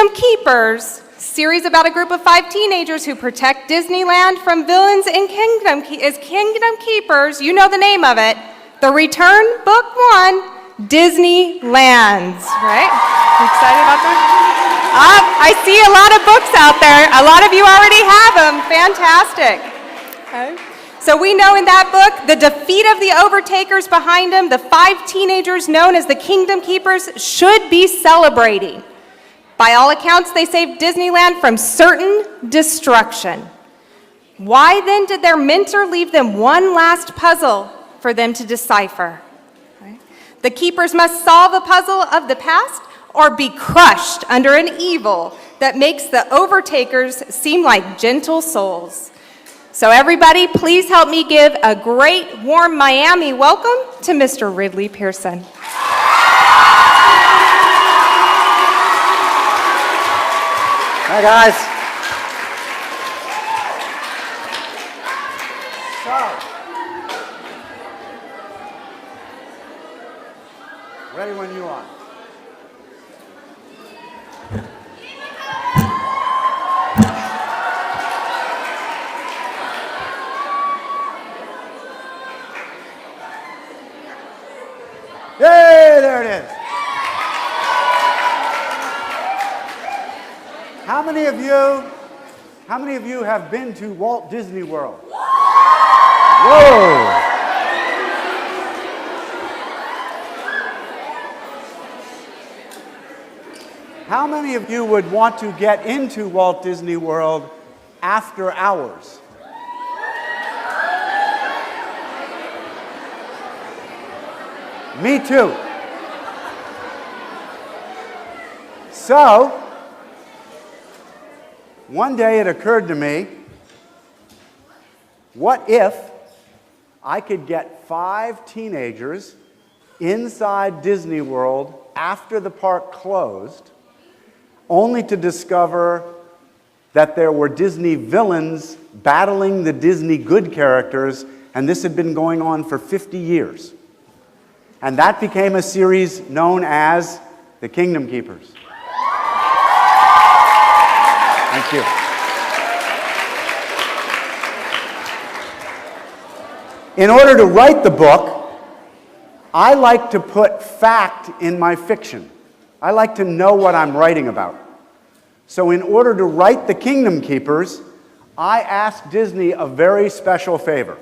Kingdom Keepers, series about a group of 5 teenagers who protect Disneyland from villains and Kingdom Keepers. You know the name of it. The Return, Book 1, Disneylands, right? Excited about that? I see a lot of books out there. A lot of you already have them. Fantastic. Okay. So we know in that book, the defeat of the overtakers behind him, the 5 teenagers known as the Kingdom Keepers should be celebrating. By all accounts, they saved Disneyland from certain destruction. Why then did their mentor leave them one last puzzle for them to decipher? Right? The keepers must solve a puzzle of the past or be crushed under an evil that makes the overtakers seem like gentle souls. So everybody, please help me give a great, warm Miami welcome to Mr. Ridley Pearson. Hi, guys. So, ready when you are. Hey, there it is. How many of you have been to Walt Disney World? Whoa! How many of you would want to get into Walt Disney World after hours? Me too. So, one day it occurred to me, what if I could get 5 teenagers inside Disney World after the park closed, only to discover that there were Disney villains battling the Disney good characters, and this had been going on for 50 years. And that became a series known as The Kingdom Keepers. Thank you. In order to write the book, I like to put fact in my fiction. I like to know what I'm writing about. So in order to write The Kingdom Keepers, I asked Disney a very special favor.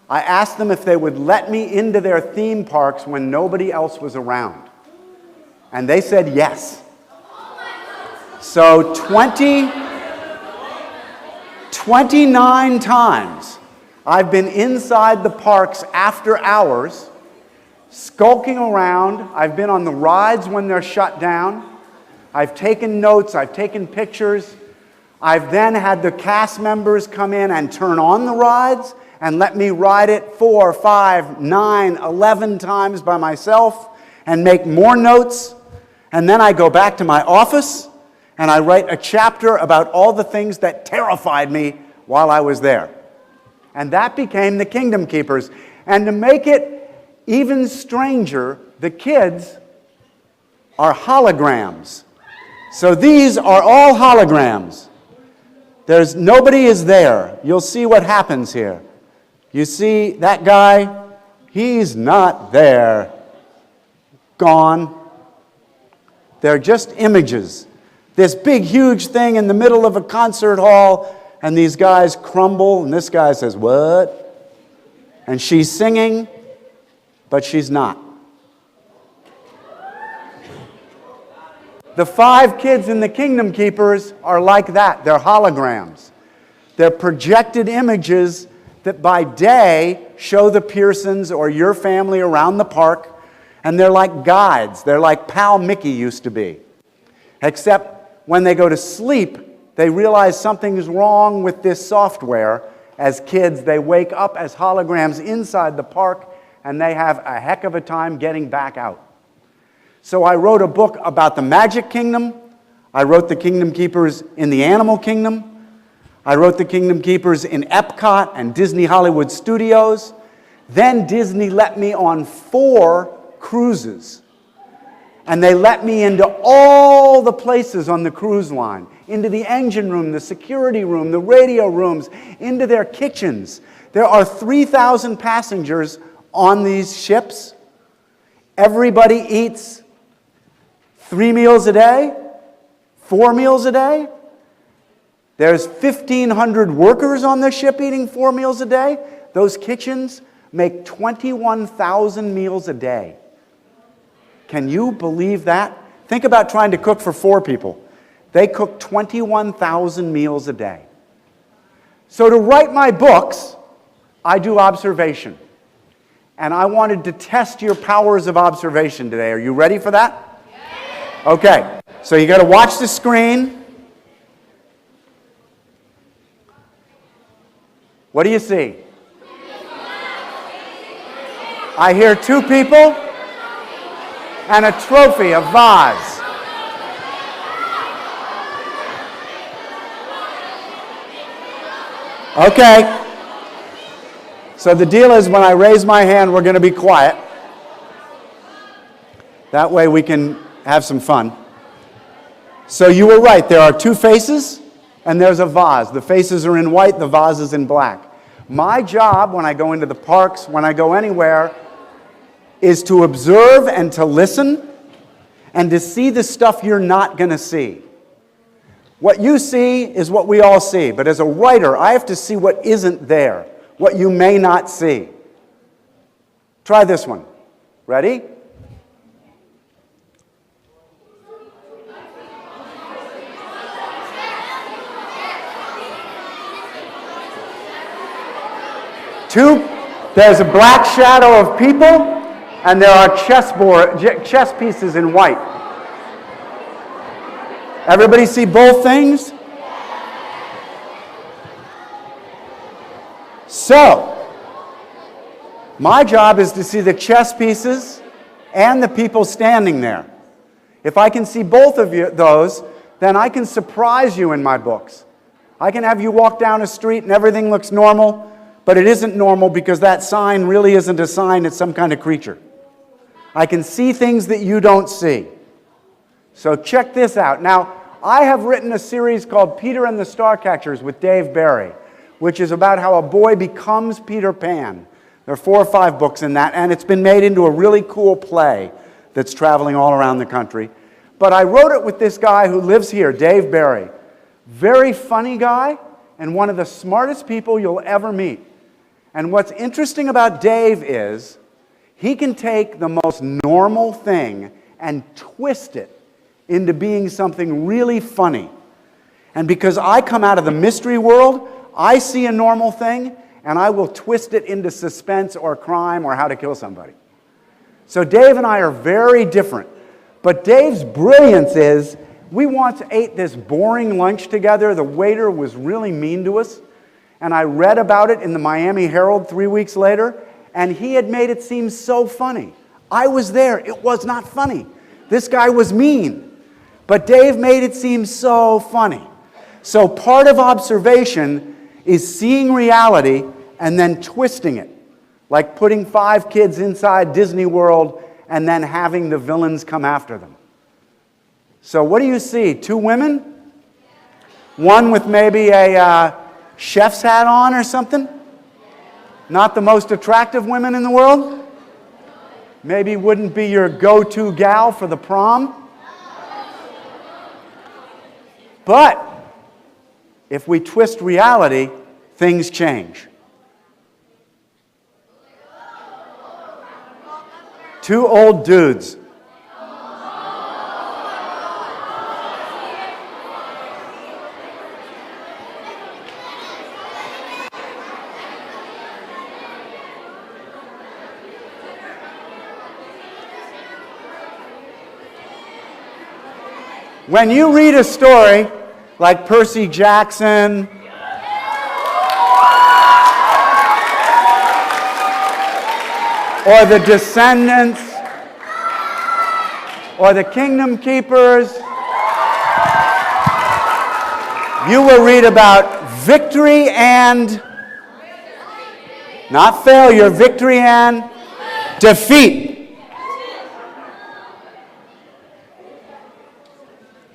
I asked them if they would let me into their theme parks when nobody else was around. And they said yes. So 29 times I've been inside the parks after hours, skulking around. I've been on the rides when they're shut down. I've taken notes, I've taken pictures. I've then had the cast members come in and turn on the rides and let me ride it 4, 5, 9, 11 times by myself and make more notes. And then I go back to my office and I write a chapter about all the things that terrified me while I was there. And that became The Kingdom Keepers. And to make it even stranger, the kids are holograms. So these are all holograms. Nobody is there. You'll see what happens here. You see that guy? He's not there. Gone. They're just images. This big, huge thing in the middle of a concert hall, and these guys crumble, and this guy says, "What?" And she's singing, but she's not. The 5 kids in The Kingdom Keepers are like that. They're holograms. They're projected images that by day show the Pearsons or your family around the park, and they're like guides. They're like Pal Mickey used to be. Except when they go to sleep, they realize something's wrong with this software. As kids, they wake up as holograms inside the park, and they have a heck of a time getting back out. So I wrote a book about the Magic Kingdom. I wrote The Kingdom Keepers in the Animal Kingdom. I wrote The Kingdom Keepers in Epcot and Disney Hollywood Studios. Then Disney let me on 4 cruises. And they let me into all the places on the cruise line, into the engine room, the security room, the radio rooms, into their kitchens. There are 3,000 passengers on these ships. Everybody eats 3 meals a day, 4 meals a day. There's 1,500 workers on the ship eating 4 meals a day. Those kitchens make 21,000 meals a day. Can you believe that? Think about trying to cook for 4 people. They cook 21,000 meals a day. So to write my books, I do observation. And I wanted to test your powers of observation today. Are you ready for that? Yes. Okay, so you got to watch the screen. What do you see? I hear 2 people and a trophy, a vase. Okay. So the deal is when I raise my hand, we're going to be quiet. That way we can have some fun. So you were right. There are 2 faces and there's a vase. The faces are in white, the vase is in black. My job when I go into the parks, when I go anywhere, is to observe and to listen and to see the stuff you're not going to see. What you see is what we all see, but as a writer, I have to see what isn't there, what you may not see. Try this one. Ready? There's a black shadow of people, and there are chess pieces in white. Everybody see both things? So, my job is to see the chess pieces and the people standing there. If I can see both of those, then I can surprise you in my books. I can have you walk down a street and everything looks normal, but it isn't normal because that sign really isn't a sign, it's some kind of creature. I can see things that you don't see. So check this out. Now, I have written a series called Peter and the Starcatchers with Dave Barry, which is about how a boy becomes Peter Pan. There are 4 or 5 books in that, and it's been made into a really cool play that's traveling all around the country. But I wrote it with this guy who lives here, Dave Barry. Very funny guy, and one of the smartest people you'll ever meet. And what's interesting about Dave is he can take the most normal thing and twist it into being something really funny. And because I come out of the mystery world, I see a normal thing, and I will twist it into suspense or crime or how to kill somebody. So Dave and I are very different. But Dave's brilliance is, we once ate this boring lunch together. The waiter was really mean to us. And I read about it in the Miami Herald 3 weeks later, and he had made it seem so funny. I was there. It was not funny. This guy was mean. But Dave made it seem so funny. So part of observation is seeing reality and then twisting it. Like putting 5 kids inside Disney World and then having the villains come after them. So what do you see? 2 women? One with maybe a chef's hat on or something? Not the most attractive women in the world? Maybe wouldn't be your go-to gal for the prom? But if we twist reality, things change. 2 old dudes. When you read a story like Percy Jackson, or The Descendants, or The Kingdom Keepers, you will read about victory and, not failure, victory and defeat.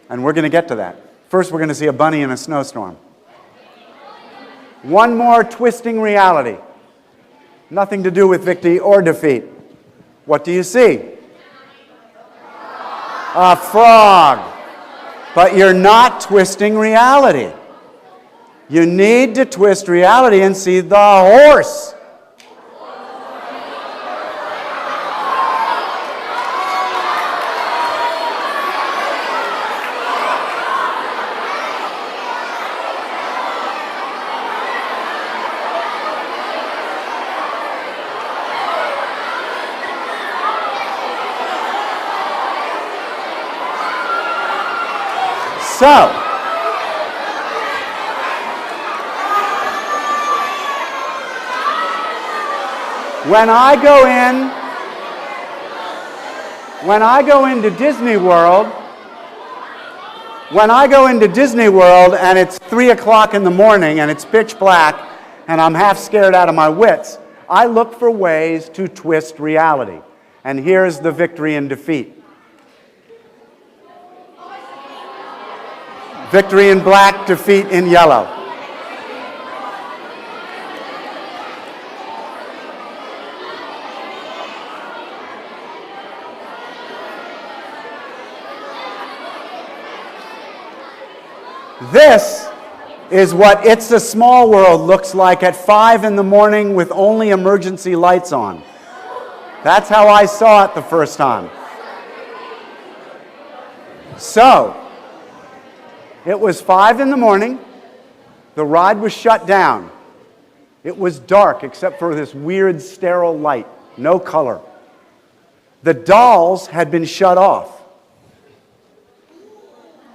And we're going to get to that. First, we're going to see a bunny in a snowstorm. One more twisting reality. Nothing to do with victory or defeat. What do you see? A frog. But you're not twisting reality. You need to twist reality and see the horse. So, when I go into Disney World, and it's 3 o'clock in the morning and it's pitch black and I'm half scared out of my wits, I look for ways to twist reality. And here's the victory and defeat. Victory in black, defeat in yellow. This is what It's a Small World looks like at 5 in the morning with only emergency lights on. That's how I saw it the first time. So, it was 5 in the morning. The ride was shut down. It was dark except for this weird sterile light, no color. The dolls had been shut off.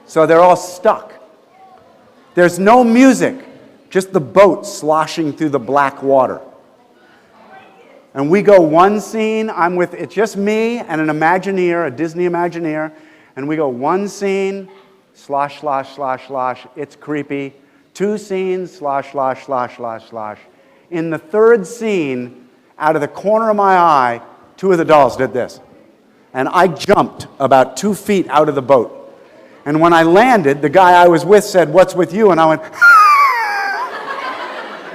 So they're all stuck. There's no music, just the boat sloshing through the black water. And we go one scene, it's just me and an Imagineer, a Disney Imagineer, and we go one scene, slosh, slosh, slosh, slosh, it's creepy. 2 scenes, slosh, slosh, slosh, slosh, slosh. In the 3rd scene, out of the corner of my eye, 2 of the dolls did this. And I jumped about 2 feet out of the boat. And when I landed, the guy I was with said, "What's with you?" And I went,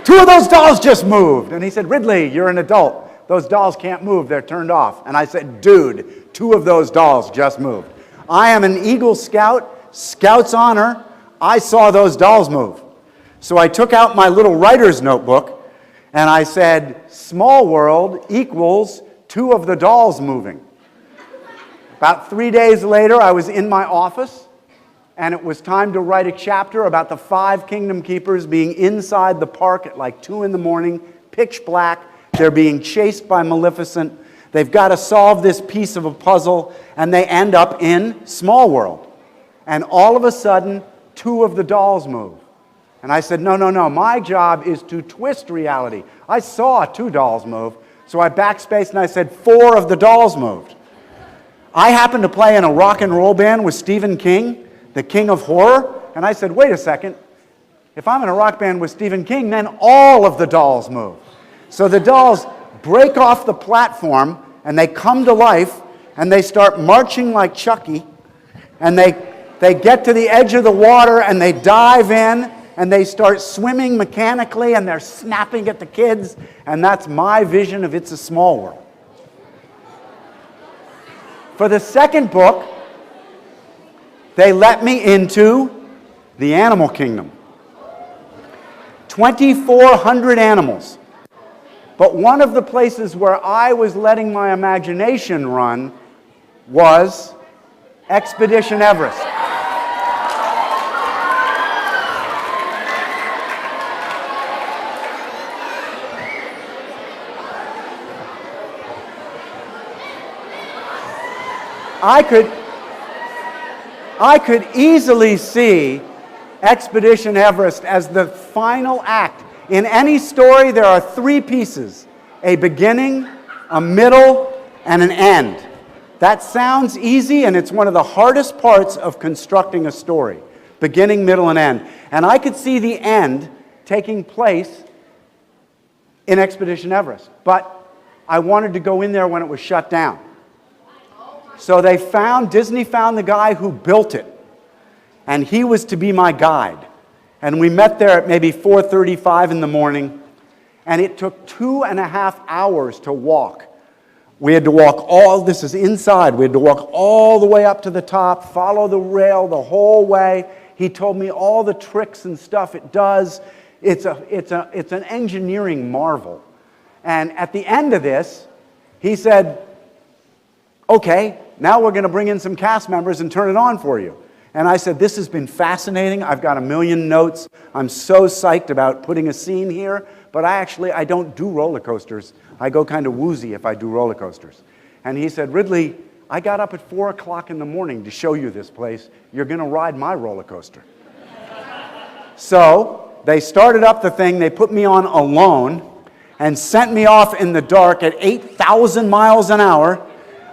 2 of those dolls just moved. And he said, "Ridley, you're an adult. Those dolls can't move. They're turned off." And I said, "Dude, 2 of those dolls just moved. I am an Eagle Scout. Scout's honor. I saw those dolls move." So I took out my little writer's notebook and I said, "Small world equals 2 of the dolls moving." About 3 days later, I was in my office and it was time to write a chapter about the 5 Kingdom Keepers being inside the park at like 2 in the morning, pitch black. They're being chased by Maleficent. They've got to solve this piece of a puzzle and they end up in Small World. And all of a sudden, 2 of the dolls move. And I said, no, my job is to twist reality. I saw 2 dolls move, so I backspaced and I said 4 of the dolls moved. I happened to play in a rock and roll band with Stephen King, the king of horror, and I said, wait a second, if I'm in a rock band with Stephen King, then all of the dolls move. So the dolls break off the platform and they come to life and they start marching like Chucky and they get to the edge of the water and they dive in and they start swimming mechanically and they're snapping at the kids, and that's my vision of It's a Small World. For the second book, they let me into the animal kingdom. 2,400 animals. But one of the places where I was letting my imagination run was Expedition Everest. I could easily see Expedition Everest as the final act. In any story, there are 3 pieces: a beginning, a middle, and an end. That sounds easy, and it's one of the hardest parts of constructing a story: beginning, middle, and end. And I could see the end taking place in Expedition Everest, but I wanted to go in there when it was shut down. So Disney found the guy who built it. and he was to be my guide. And we met there at maybe 4:35 in the morning, and it took 2.5 hours to walk. We had to walk this is inside, we had to walk all the way up to the top, follow the rail the whole way. He told me all the tricks and stuff it does. It's an engineering marvel. And at the end of this, he said, okay, now we're going to bring in some cast members and turn it on for you. And I said, this has been fascinating. I've got 1,000,000 notes. I'm so psyched about putting a scene here, but I don't do roller coasters. I go kind of woozy if I do roller coasters. And he said, Ridley, I got up at 4 o'clock in the morning to show you this place. You're going to ride my roller coaster. So they started up the thing. They put me on alone and sent me off in the dark at 8,000 miles an hour.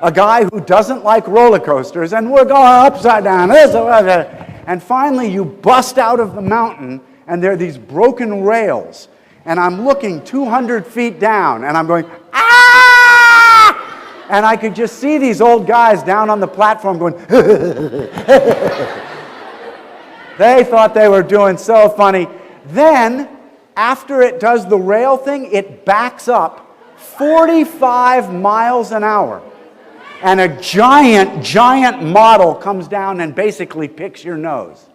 A guy who doesn't like roller coasters, and we're going upside down. And finally, you bust out of the mountain, and there are these broken rails. And I'm looking 200 feet down, and I'm going, ah! And I could just see these old guys down on the platform going, they thought they were doing so funny. Then, after it does the rail thing, it backs up 45 miles an hour. And a giant model comes down and basically picks your nose.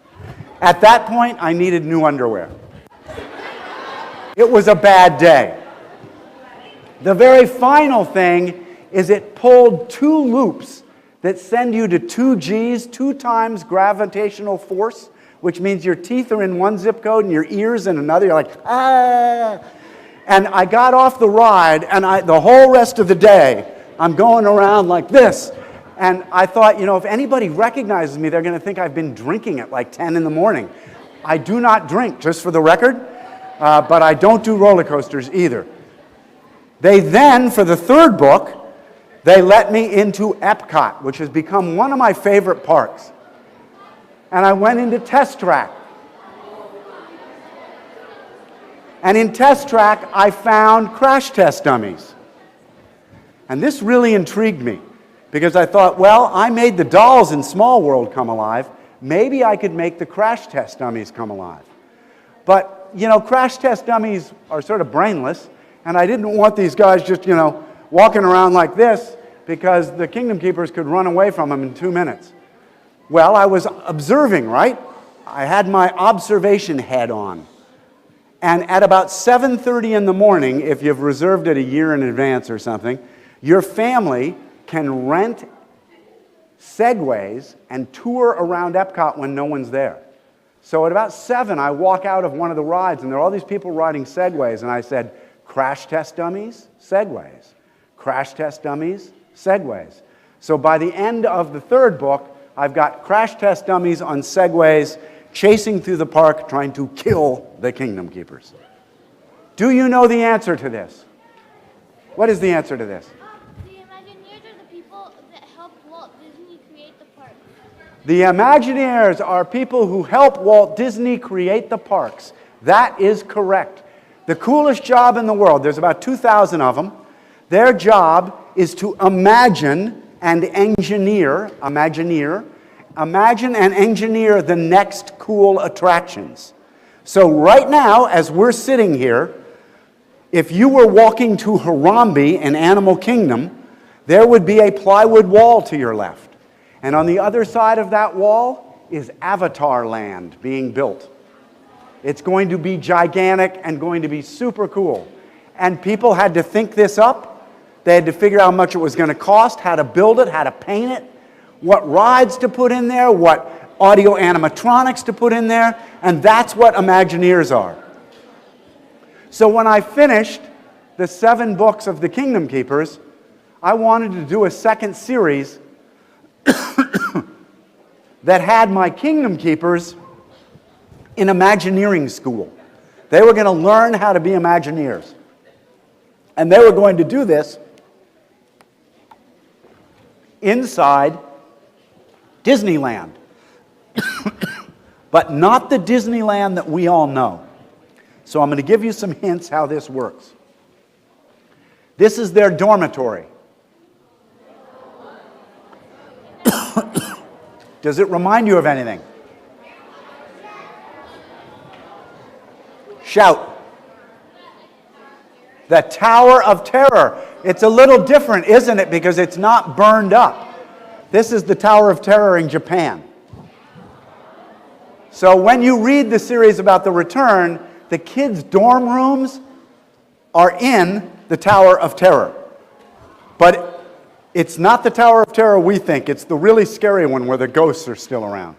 At that point, I needed new underwear. It was a bad day. The very final thing is it pulled 2 loops that send you to 2 Gs, 2 times gravitational force, which means your teeth are in one zip code and your ears in another. You're like, ah. And I got off the ride, and the whole rest of the day, I'm going around like this. And I thought, if anybody recognizes me, they're going to think I've been drinking at like 10 in the morning. I do not drink, just for the record, but I don't do roller coasters either. They then, for the 3rd book, they let me into Epcot, which has become one of my favorite parks. And I went into Test Track. And in Test Track, I found crash test dummies. And this really intrigued me, because I thought, well, I made the dolls in Small World come alive. Maybe I could make the crash test dummies come alive. But, crash test dummies are sort of brainless, and I didn't want these guys just, walking around like this, because the Kingdom Keepers could run away from them in 2 minutes. Well, I was observing, right? I had my observation head on. And at about 7:30 in the morning, if you've reserved it a year in advance or something, your family can rent Segways and tour around Epcot when no one's there. So at about 7, I walk out of one of the rides, and there are all these people riding Segways, and I said, crash test dummies, Segways. Crash test dummies, Segways. So by the end of the 3rd book, I've got crash test dummies on Segways chasing through the park trying to kill the Kingdom Keepers. Do you know the answer to this? What is the answer to this? The Imagineers are the people that helped Walt Disney create the park. The Imagineers are people who help Walt Disney create the parks. That is correct. The coolest job in the world, there's about 2,000 of them. Their job is to imagine and engineer the next cool attractions. So right now, as we're sitting here, if you were walking to Harambe in Animal Kingdom, there would be a plywood wall to your left. And on the other side of that wall is Avatar Land being built. It's going to be gigantic and going to be super cool. And people had to think this up. They had to figure out how much it was going to cost, how to build it, how to paint it, what rides to put in there, what audio animatronics to put in there, and that's what Imagineers are. So when I finished the 7 books of the Kingdom Keepers, I wanted to do a second series that had my Kingdom Keepers in Imagineering school. They were going to learn how to be Imagineers. And they were going to do this inside Disneyland. But not the Disneyland that we all know. So I'm going to give you some hints how this works. This is their dormitory. Does it remind you of anything? Shout. The Tower of Terror. It's a little different, isn't it? Because it's not burned up. This is the Tower of Terror in Japan. So when you read the series about the return, the kids' dorm rooms are in the Tower of Terror. But it's not the Tower of Terror we think. It's the really scary one where the ghosts are still around.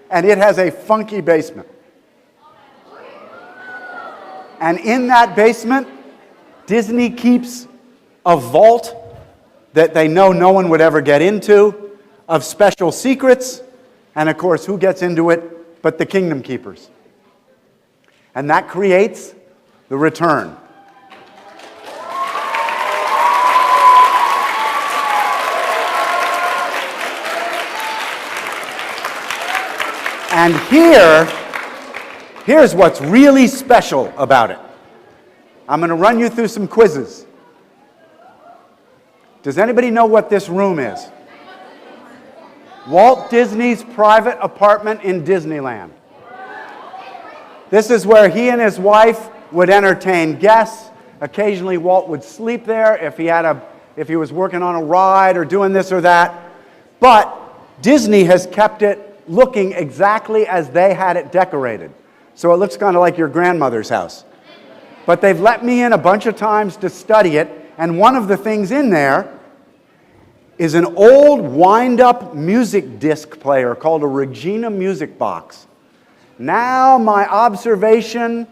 And it has a funky basement. And in that basement, Disney keeps a vault that they know no one would ever get into, of special secrets, and of course, who gets into it but the Kingdom Keepers? And that creates the return. And here's what's really special about it. I'm going to run you through some quizzes. Does anybody know what this room is? Walt Disney's private apartment in Disneyland. This is where he and his wife would entertain guests. Occasionally Walt would sleep there if he was working on a ride or doing this or that. But Disney has kept it looking exactly as they had it decorated. So it looks kind of like your grandmother's house. But they've let me in a bunch of times to study it, and one of the things in there is an old wind-up music disc player called a Regina Music Box. Now my observation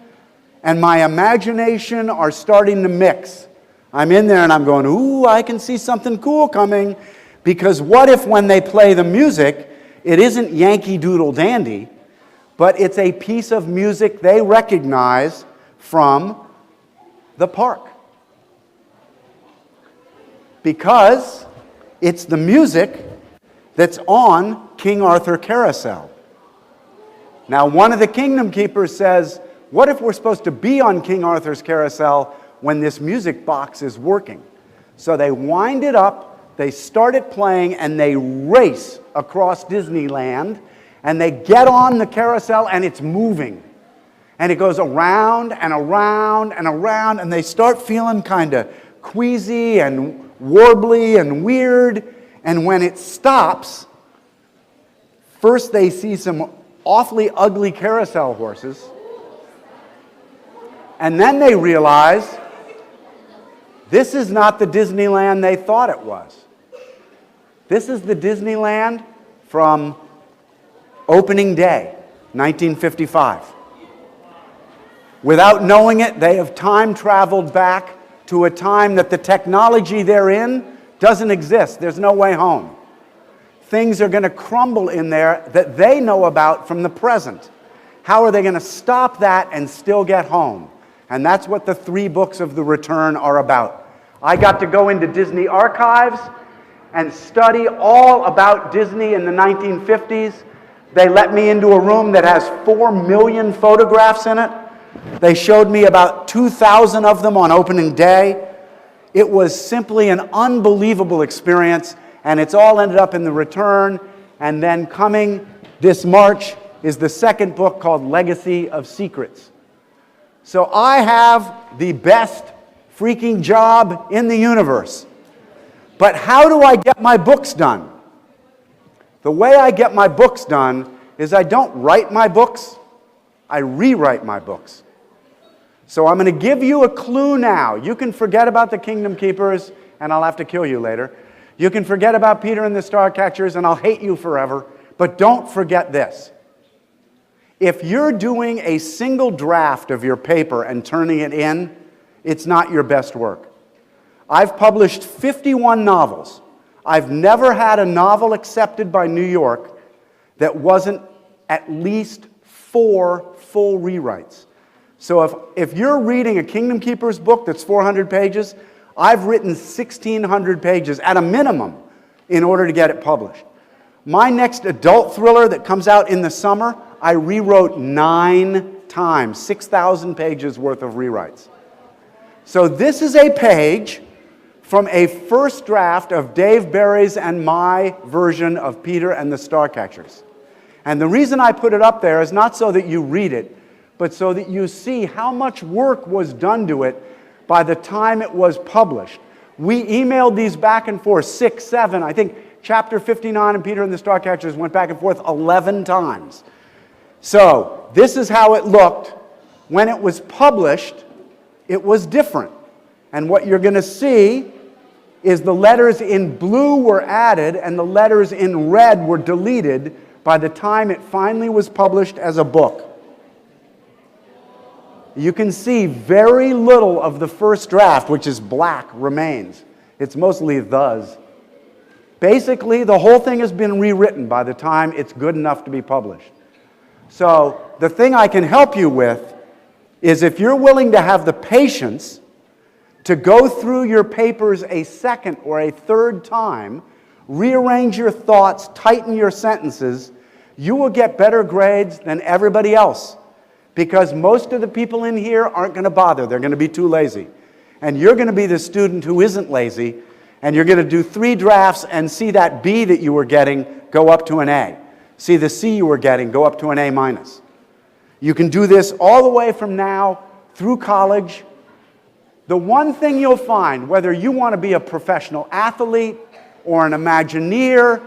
and my imagination are starting to mix. I'm in there and I'm going, ooh, I can see something cool coming, because what if when they play the music, it isn't Yankee Doodle Dandy, but it's a piece of music they recognize from the park. Because it's the music that's on King Arthur Carousel. Now, one of the Kingdom Keepers says, what if we're supposed to be on King Arthur's Carousel when this music box is working? So they wind it up, they start it playing, and they race across Disneyland, and they get on the carousel, and it's moving. And it goes around and around and around, and they start feeling kind of queasy and warbly and weird. And when it stops, first they see some awfully ugly carousel horses. And then they realize this is not the Disneyland they thought it was. This is the Disneyland from opening day, 1955. Without knowing it, they have time traveled back to a time that the technology they're in doesn't exist. There's no way home. Things are going to crumble in there that they know about from the present. How are they going to stop that and still get home? And that's what the 3 books of the Return are about. I got to go into Disney archives and study all about Disney in the 1950s. They let me into a room that has 4 million photographs in it. They showed me about 2,000 of them on opening day. It was simply an unbelievable experience, and it's all ended up in the Return. And then coming this March is the 2nd book called Legacy of Secrets. So I have the best freaking job in the universe. But how do I get my books done? The way I get my books done is I don't write my books, I rewrite my books. So I'm going to give you a clue now. You can forget about the Kingdom Keepers, and I'll have to kill you later. You can forget about Peter and the Starcatchers, and I'll hate you forever. But don't forget this. If you're doing a single draft of your paper and turning it in, it's not your best work. I've published 51 novels. I've never had a novel accepted by New York that wasn't at least 4 full rewrites. So if you're reading a Kingdom Keepers book that's 400 pages, I've written 1,600 pages at a minimum in order to get it published. My next adult thriller that comes out in the summer, I rewrote 9 times, 6,000 pages worth of rewrites. So this is a page from a first draft of Dave Barry's and my version of Peter and the Starcatchers. And the reason I put it up there is not so that you read it, but so that you see how much work was done to it by the time it was published. We emailed these back and forth 6, 7, I think chapter 59 and Peter and the Starcatchers went back and forth 11 times. So this is how it looked. When it was published, it was different. And what you're going to see is the letters in blue were added and the letters in red were deleted by the time it finally was published as a book. You can see very little of the first draft, which is black, remains. It's mostly thus. Basically, the whole thing has been rewritten by the time it's good enough to be published. So the thing I can help you with is if you're willing to have the patience to go through your papers a second or a third time, rearrange your thoughts, tighten your sentences, you will get better grades than everybody else. Because most of the people in here aren't going to bother. They're going to be too lazy. And you're going to be the student who isn't lazy, and you're going to do 3 drafts and see that B that you were getting go up to an A. See the C you were getting go up to an A minus. You can do this all the way from now through college. The one thing you'll find, whether you want to be a professional athlete or an Imagineer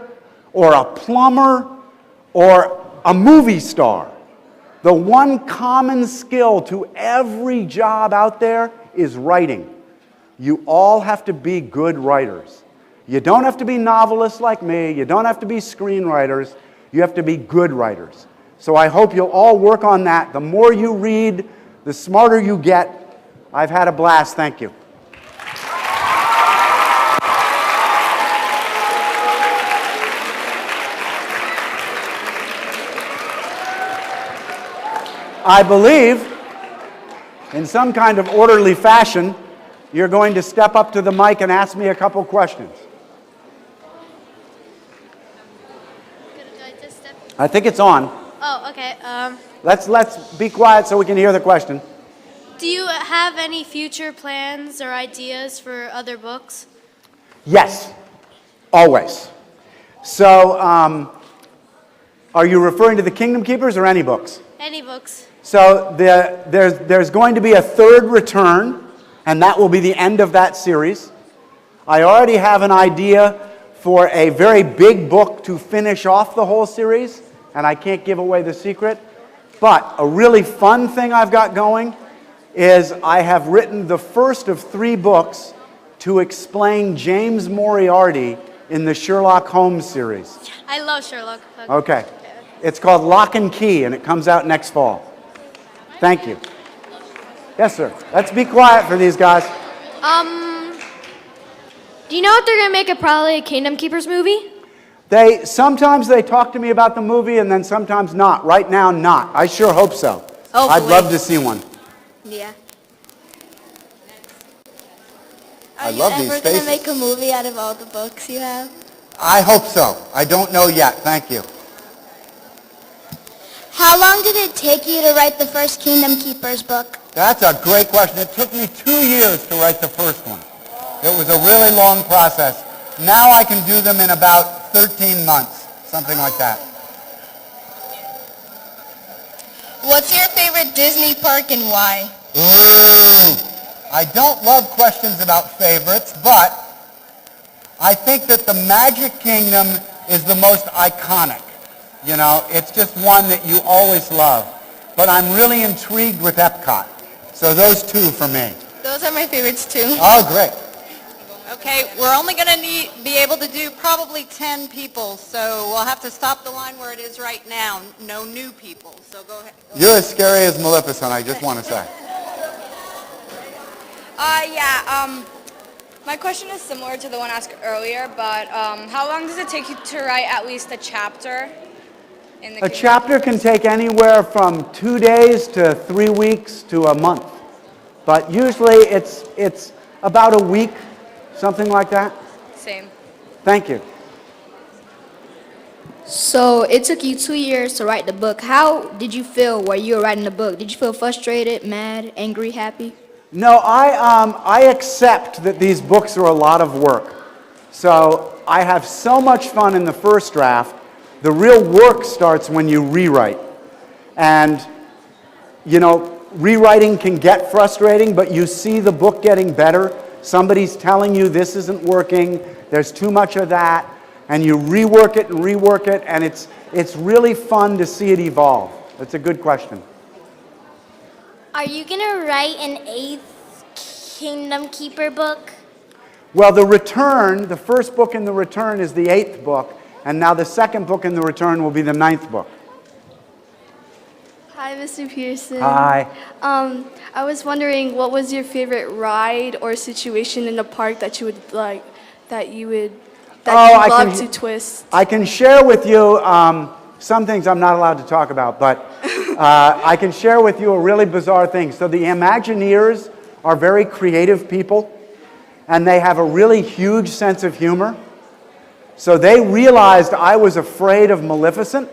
or a plumber or a movie star, the one common skill to every job out there is writing. You all have to be good writers. You don't have to be novelists like me. You don't have to be screenwriters. You have to be good writers. So I hope you'll all work on that. The more you read, the smarter you get. I've had a blast. Thank you. I believe, in some kind of orderly fashion, you're going to step up to the mic and ask me a couple questions. I think it's on. Oh, okay. Let's be quiet so we can hear the question. Do you have any future plans or ideas for other books? Yes, always. So, are you referring to the Kingdom Keepers or any books? Any books. So there's going to be a 3rd return, and that will be the end of that series. I already have an idea for a very big book to finish off the whole series, and I can't give away the secret. But a really fun thing I've got going is I have written the first of 3 books to explain James Moriarty in the Sherlock Holmes series. I love Sherlock. Okay. It's called Lock and Key, and it comes out next fall. Thank you. Yes, sir. Let's be quiet for these guys. Do you know if they're going to make probably a Kingdom Keepers movie? Sometimes they talk to me about the movie, and then sometimes not. Right now, not. I sure hope so. Hopefully. I'd love to see one. Yeah. I love these Are you ever faces. going to make a movie out of all the books you have? I hope so. I don't know yet. Thank you. How long did it take you to write the first Kingdom Keepers book? That's a great question. It took me 2 years to write the first one. It was a really long process. Now I can do them in about 13 months, something like that. What's your favorite Disney park and why? Ooh, I don't love questions about favorites, but I think that the Magic Kingdom is the most iconic. You know, it's just one that you always love. But I'm really intrigued with Epcot. So those 2 for me. Those are my favorites too. Oh, great. Okay, we're only going to be able to do probably 10 people, so we'll have to stop the line where it is right now. No new people, so go ahead. You're as scary as Maleficent, I just want to say. My question is similar to the one asked earlier, but how long does it take you to write at least a chapter in the A chapter can take anywhere from 2 days to 3 weeks to a month. But usually it's about a week, something like that. Same. Thank you. So it took you 2 years to write the book. How did you feel while you were writing the book? Did you feel frustrated, mad, angry, happy? No, I accept that these books are a lot of work. So I have so much fun in the first draft. The real work starts when you rewrite. And you know, rewriting can get frustrating, but you see the book getting better. Somebody's telling you this isn't working, there's too much of that, and you rework it, and it's really fun to see it evolve. That's a good question. Are you gonna write an 8th Kingdom Keeper book? Well, The Return, the first book in The Return is the 8th book, and now the second book in The Return will be the 9th book. Hi, Mr. Pearson. Hi. I was wondering, what was your favorite ride or situation in the park that you would like, that you love to twist? I can share with you some things I'm not allowed to talk about, but I can share with you a really bizarre thing. So the Imagineers are very creative people, and they have a really huge sense of humor. So they realized I was afraid of Maleficent,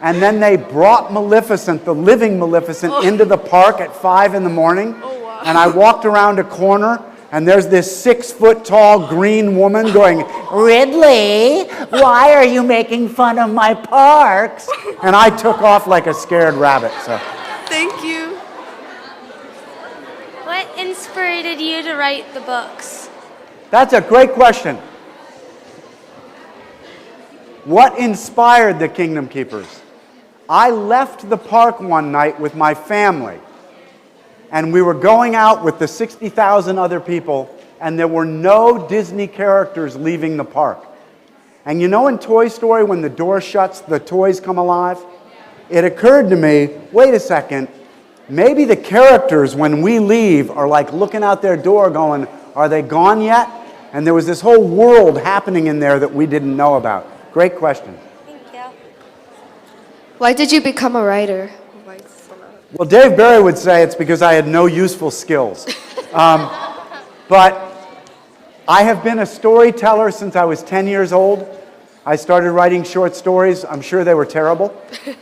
and then they brought Maleficent, the living Maleficent, into the park at 5 in the morning. Oh, wow. And I walked around a corner, and there's this 6-foot-tall green woman going, "Ridley, why are you making fun of my parks?" And I took off like a scared rabbit. So Thank you. What inspired you to write the books? that's a great question. What inspired the Kingdom Keepers? I left the park one night with my family, and we were going out with the 60,000 other people, and there were no Disney characters leaving the park. And you know in Toy Story, when the door shuts, the toys come alive? It occurred to me, wait a second, maybe the characters, when we leave, are like looking out their door going, are they gone yet? And there was this whole world happening in there that we didn't know about. Great question. Thank you. Why did you become a writer? Well, Dave Barry would say it's because I had no useful skills. But I have been a storyteller since I was 10 years old. I started writing short stories. I'm sure they were terrible.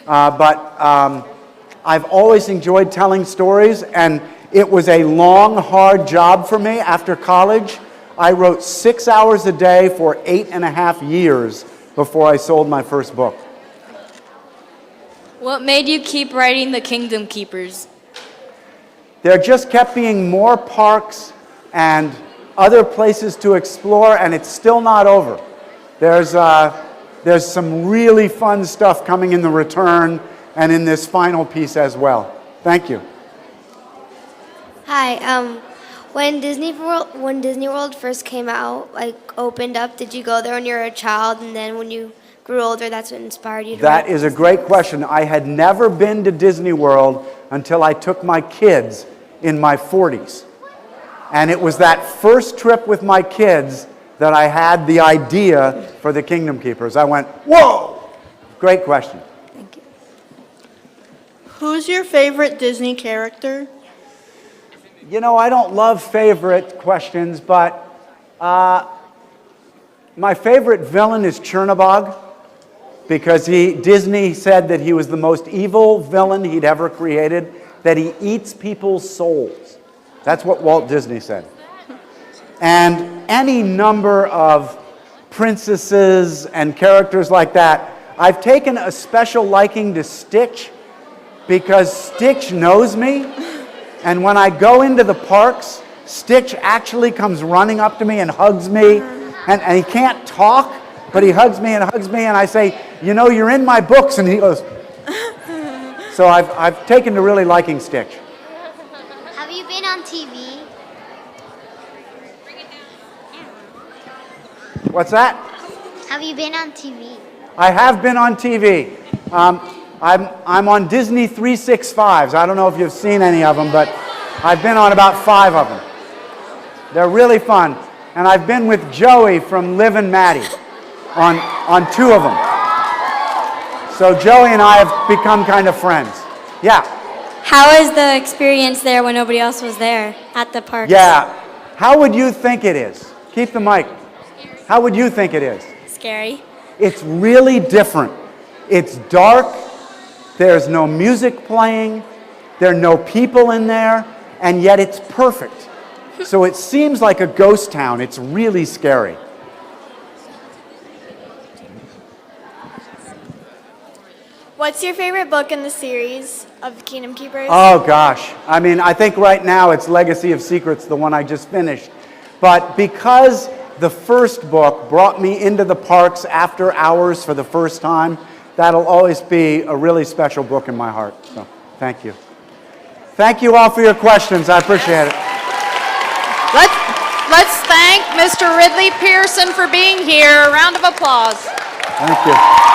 But I've always enjoyed telling stories, and it was a long, hard job for me after college. I wrote 6 hours a day for 8.5 years before I sold my first book. What made you keep writing The Kingdom Keepers? There just kept being more parks and other places to explore, and it's still not over. There's some really fun stuff coming in The Return and in this final piece as well. Thank you. Hi. When Disney World first came out, like opened up, did you go there when you were a child, and then when you grew older, that's what inspired you to That write? is a great question. I had never been to Disney World until I took my kids in my 40s. And it was that first trip with my kids that I had the idea for the Kingdom Keepers. I went, whoa! Great question. Thank you. Who's your favorite Disney character? You know, I don't love favorite questions, but my favorite villain is Chernabog, because Disney said that he was the most evil villain he'd ever created, that he eats people's souls. That's what Walt Disney said. And any number of princesses and characters like that. I've taken a special liking to Stitch, because Stitch knows me. And when I go into the parks, Stitch actually comes running up to me and hugs me. And he can't talk, but he hugs me, and I say, you know, you're in my books. And he goes. So I've taken to really liking Stitch. Have you been on TV? What's that? Have you been on TV? I have been on TV. I'm on Disney 365s. I don't know if you've seen any of them, but I've been on about 5 of them. They're really fun. And I've been with Joey from Liv and Maddie on 2 of them. So Joey and I have become kind of friends. Yeah. How was the experience there when nobody else was there at the park? Yeah. How would you think it is? Keep the mic. How would you think it is? Scary. It's really different. It's dark. There's no music playing. There are no people in there. And yet it's perfect. So it seems like a ghost town. It's really scary. What's your favorite book in the series of Kingdom Keepers? Oh gosh, I mean, I think right now it's Legacy of Secrets, the one I just finished. But because the first book brought me into the parks after hours for the first time, that'll always be a really special book in my heart. So, thank you. Thank you all for your questions. I appreciate it. Let's thank Mr. Ridley Pearson for being here. A round of applause. Thank you.